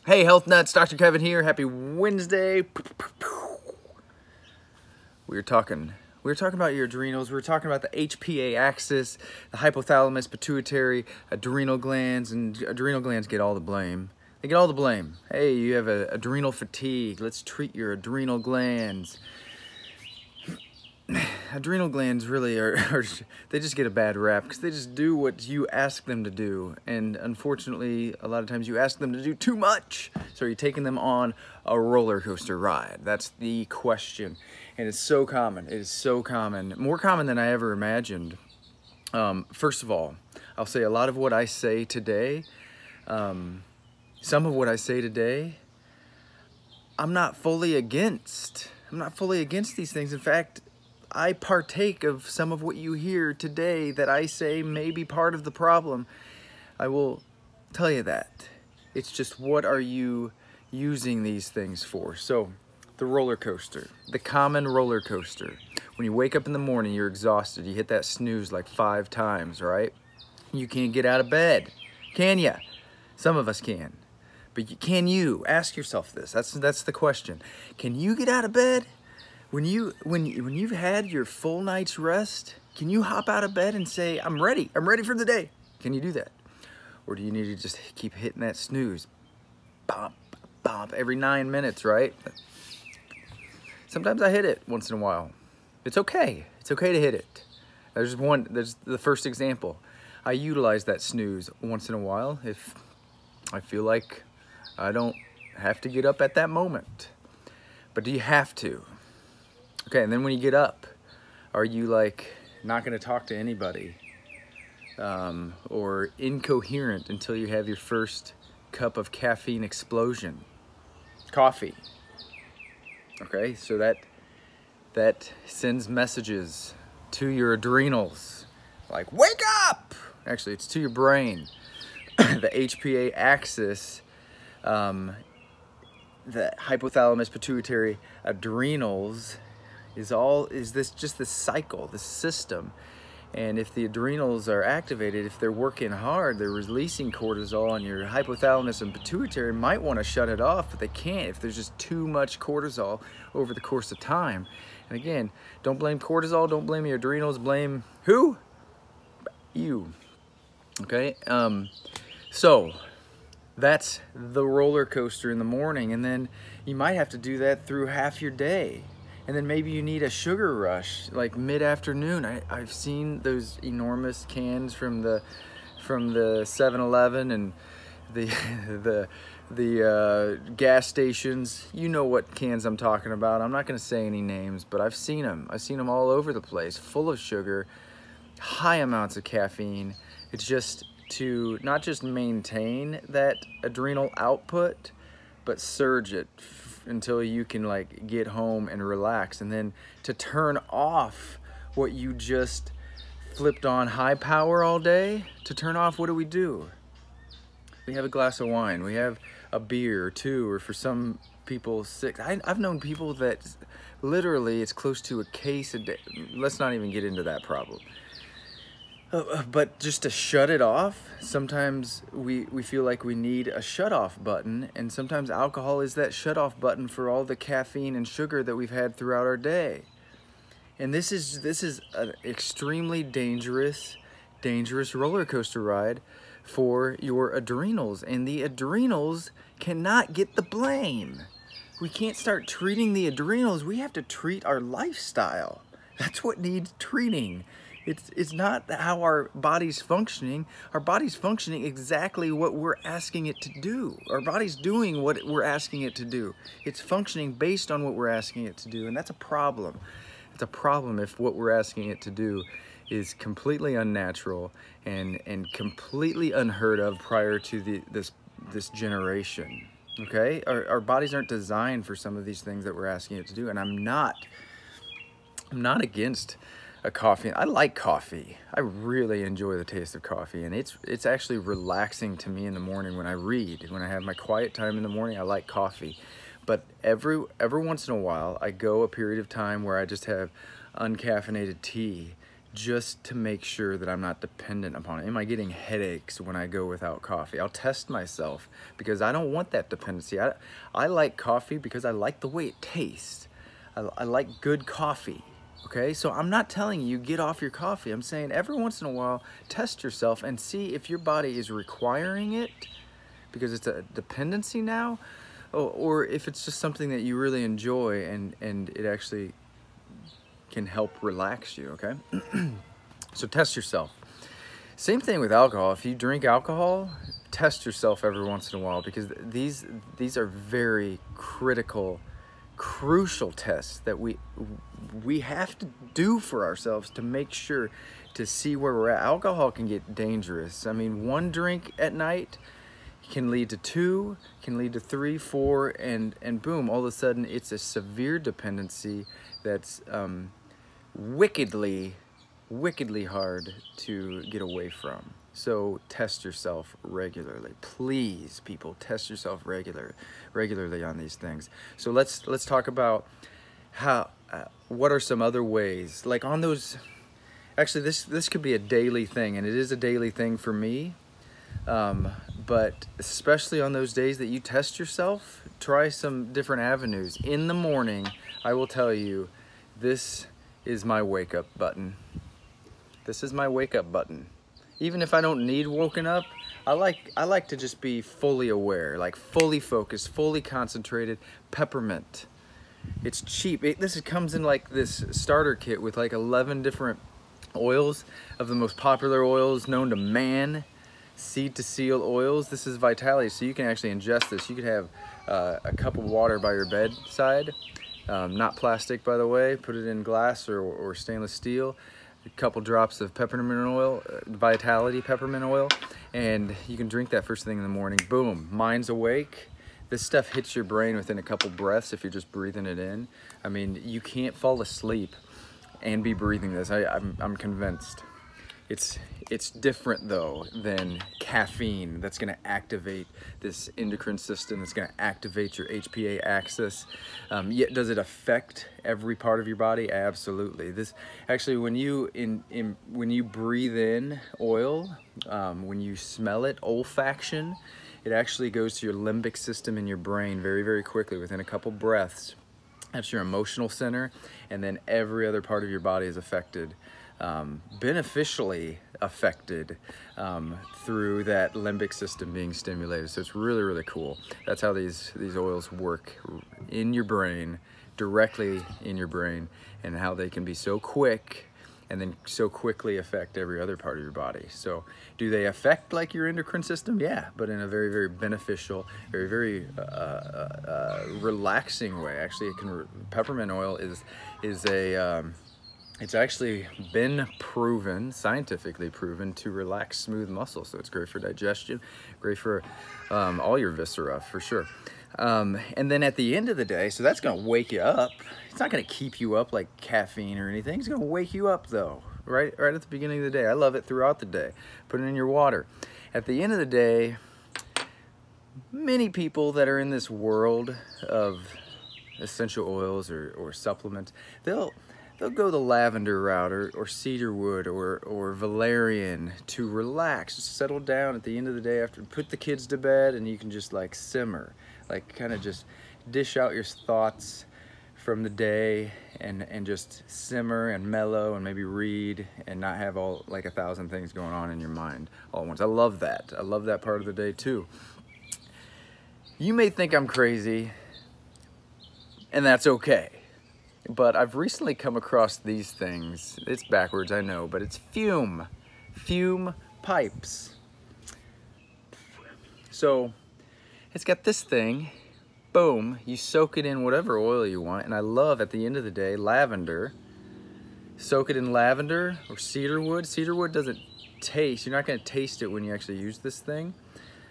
Hey, Health Nuts, Dr. Kevin here. Happy Wednesday. We were talking about your adrenals. We were talking about the HPA axis, the hypothalamus, pituitary, adrenal glands, and adrenal glands get all the blame. They get all the blame. Hey, you have adrenal fatigue. Let's treat your adrenal glands. Adrenal glands really are they just get a bad rap because they just do what you ask them to do, and unfortunately a lot of times you ask them to do too much, so you're taking them on a roller coaster ride. That's the question, and it's so common. It is so common, more common than I ever imagined. First of all, I'll say a lot of what I say today, some of what I say today, I'm not fully against these things. In fact, I partake of some of what you hear today that I say may be part of the problem. I will tell you that. It's just, what are you using these things for? So, the roller coaster, the common roller coaster. When you wake up in the morning, you're exhausted. You hit that snooze like 5 times, right? You can't get out of bed, can ya? Some of us can. But can you? Ask yourself this. That's the question. Can you get out of bed? When you've had your full night's rest, can you hop out of bed and say, I'm ready for the day? Can you do that? Or do you need to just keep hitting that snooze? Bop, bop, every 9 minutes, right? Sometimes I hit it once in a while. It's okay. It's okay to hit it. There's the first example. I utilize that snooze once in a while if I feel like I don't have to get up at that moment. But do you have to? Okay, and then when you get up, are you like not going to talk to anybody or incoherent until you have your first cup of caffeine explosion? Coffee. Okay, so that sends messages to your adrenals like, wake up! Actually, it's to your brain. The HPA axis, the hypothalamus, pituitary, adrenals, is this cycle, this system. And if the adrenals are activated, if they're working hard, they're releasing cortisol, and your hypothalamus and pituitary might want to shut it off, but they can't if there's just too much cortisol over the course of time. And again, don't blame cortisol, don't blame your adrenals, blame who? You. Okay? So that's the roller coaster in the morning, and then you might have to do that through half your day. And then maybe you need a sugar rush, like mid-afternoon. I've seen those enormous cans from the 7-Eleven and the gas stations. You know what cans I'm talking about. I'm not going to say any names, but I've seen them. I've seen them all over the place, full of sugar, high amounts of caffeine. It's just to not just maintain that adrenal output, but surge it until you can like get home and relax, and then to turn off what you just flipped on high power all day. To turn off, what do? We have a glass of wine, we have a beer or two, or for some people 6. I've known people that literally it's close to a case a day. Let's not even get into that problem. But just to shut it off, sometimes we feel like we need a shut-off button, and sometimes alcohol is that shut-off button for all the caffeine and sugar that we've had throughout our day. And this is an extremely dangerous roller coaster ride for your adrenals, and the adrenals cannot get the blame. We can't start treating the adrenals. We have to treat our lifestyle. That's what needs treating. It's not how our body's functioning. Our body's functioning exactly what we're asking it to do. Our body's doing what we're asking it to do. It's functioning based on what we're asking it to do, and that's a problem. It's a problem if what we're asking it to do is completely unnatural and completely unheard of prior to this generation. Okay? Our bodies aren't designed for some of these things that we're asking it to do, and I'm not against a coffee. I like coffee. I really enjoy the taste of coffee, and it's actually relaxing to me in the morning when I read. When I have my quiet time in the morning, I like coffee. But every once in a while, I go a period of time where I just have uncaffeinated tea just to make sure that I'm not dependent upon it. Am I getting headaches when I go without coffee? I'll test myself because I don't want that dependency. I like coffee because I like the way it tastes. I like good coffee, okay? So I'm not telling you get off your coffee. I'm saying every once in a while, test yourself and see if your body is requiring it because it's a dependency now, or if it's just something that you really enjoy and it actually can help relax you, okay? So test yourself. Same thing with alcohol. If you drink alcohol, test yourself every once in a while because these are very critical, crucial tests that we have to do for ourselves to make sure to see where we're at. Alcohol can get dangerous. I mean, one drink at night can lead to 2, can lead to 3, 4, and boom, all of a sudden it's a severe dependency that's wickedly hard to get away from. So test yourself regularly. Please, people, test yourself regularly on these things. So let's talk about how what are some other ways, like on those. Actually, this could be a daily thing, and it is a daily thing for me. But especially on those days that you test yourself, try some different avenues. In the morning, I will tell you, this is my wake up button. This is my wake up button. Even if I don't need woken up, I like to just be fully aware, like fully focused, fully concentrated. Peppermint. It's cheap. This comes in like this starter kit with like 11 different oils of the most popular oils known to man. Seed to seal oils. This is Vitality, so you can actually ingest this. You could have a cup of water by your bedside, not plastic, by the way. Put it in glass or stainless steel. A couple drops of peppermint oil, Vitality peppermint oil, and you can drink that first thing in the morning. Boom, mind's awake. This stuff hits your brain within a couple breaths if you're just breathing it in. I mean, you can't fall asleep and be breathing this. I'm convinced. It's different though than caffeine that's going to activate this endocrine system, that's going to activate your HPA axis. Yet does it affect every part of your body? Absolutely. This actually, when you breathe in oil, when you smell it, olfaction, it actually goes to your limbic system in your brain very, very quickly within a couple breaths. That's your emotional center, and then every other part of your body is affected. Beneficially affected through that limbic system being stimulated. So it's really, really cool. That's how these oils work in your brain, directly in your brain, and how they can be so quick and then so quickly affect every other part of your body. So do they affect like your endocrine system? Yeah, but in a very, very beneficial, very, very relaxing way. Actually, peppermint oil is a it's actually been proven, scientifically proven, to relax smooth muscles. So it's great for digestion, great for all your viscera, for sure. And then at the end of the day, so that's gonna wake you up. It's not gonna keep you up like caffeine or anything. It's gonna wake you up though, right at the beginning of the day. I love it throughout the day. Put it in your water. At the end of the day, many people that are in this world of essential oils or supplements, they'll go the lavender route or cedarwood or valerian to relax, just settle down at the end of the day after, put the kids to bed, and you can just like simmer, like kind of just dish out your thoughts from the day and just simmer and mellow and maybe read and not have all like 1,000 things going on in your mind all at once. I love that. I love that part of the day too. You may think I'm crazy, and that's okay. But I've recently come across these things. It's backwards, I know, but it's fume pipes. So it's got this thing, boom, you soak it in whatever oil you want, and I love at the end of the day, lavender. Soak it in lavender or cedarwood. Cedarwood doesn't taste, you're not gonna taste it when you actually use this thing.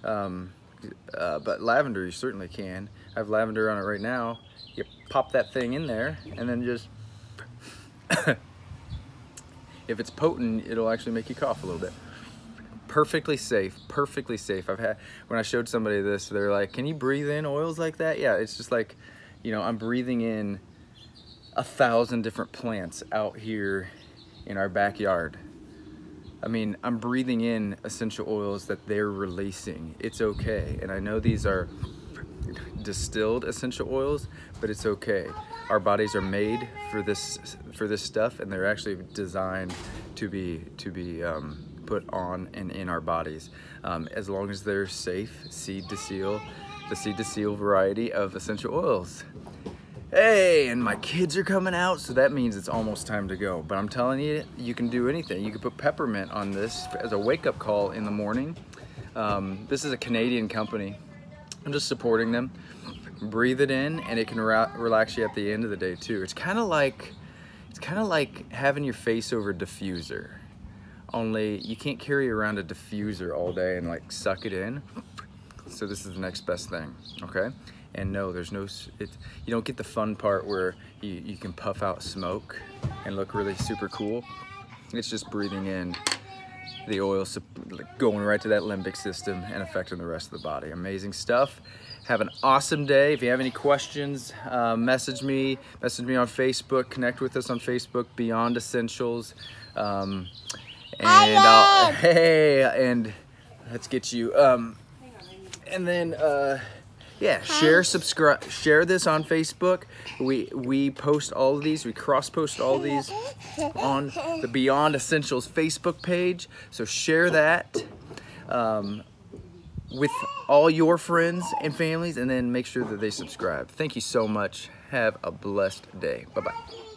But lavender you certainly can. I have lavender on it right now. You pop that thing in there and then just if it's potent, it'll actually make you cough a little bit. Perfectly safe, perfectly safe. When I showed somebody this, they're like, can you breathe in oils like that? Yeah, it's just like, you know, I'm breathing in 1,000 different plants out here in our backyard. I mean, I'm breathing in essential oils that they're releasing. It's okay. And I know these are distilled essential oils, but it's okay. Our bodies are made for this stuff, and they're actually designed to be put on and in our bodies, as long as they're safe, the seed to seal variety of essential oils. Hey, and my kids are coming out, so that means it's almost time to go. But I'm telling you, you can do anything. You can put peppermint on this as a wake-up call in the morning. This is a Canadian company. I'm just supporting them. Breathe it in, and it can relax you at the end of the day too. It's kind of like having your face over a diffuser. Only you can't carry around a diffuser all day and like suck it in. So this is the next best thing, okay? And no, there's no, you don't get the fun part where you can puff out smoke and look really super cool. It's just breathing in the oil, going right to that limbic system and affecting the rest of the body. Amazing stuff. Have an awesome day. If you have any questions, message me on Facebook, connect with us on Facebook, Beyond Essentials. And let's get you, and then, yeah, share this on Facebook. We post all of these, we cross-post all of these on the Beyond Essentials Facebook page. So share that with all your friends and families, and then make sure that they subscribe. Thank you so much. Have a blessed day. Bye-bye.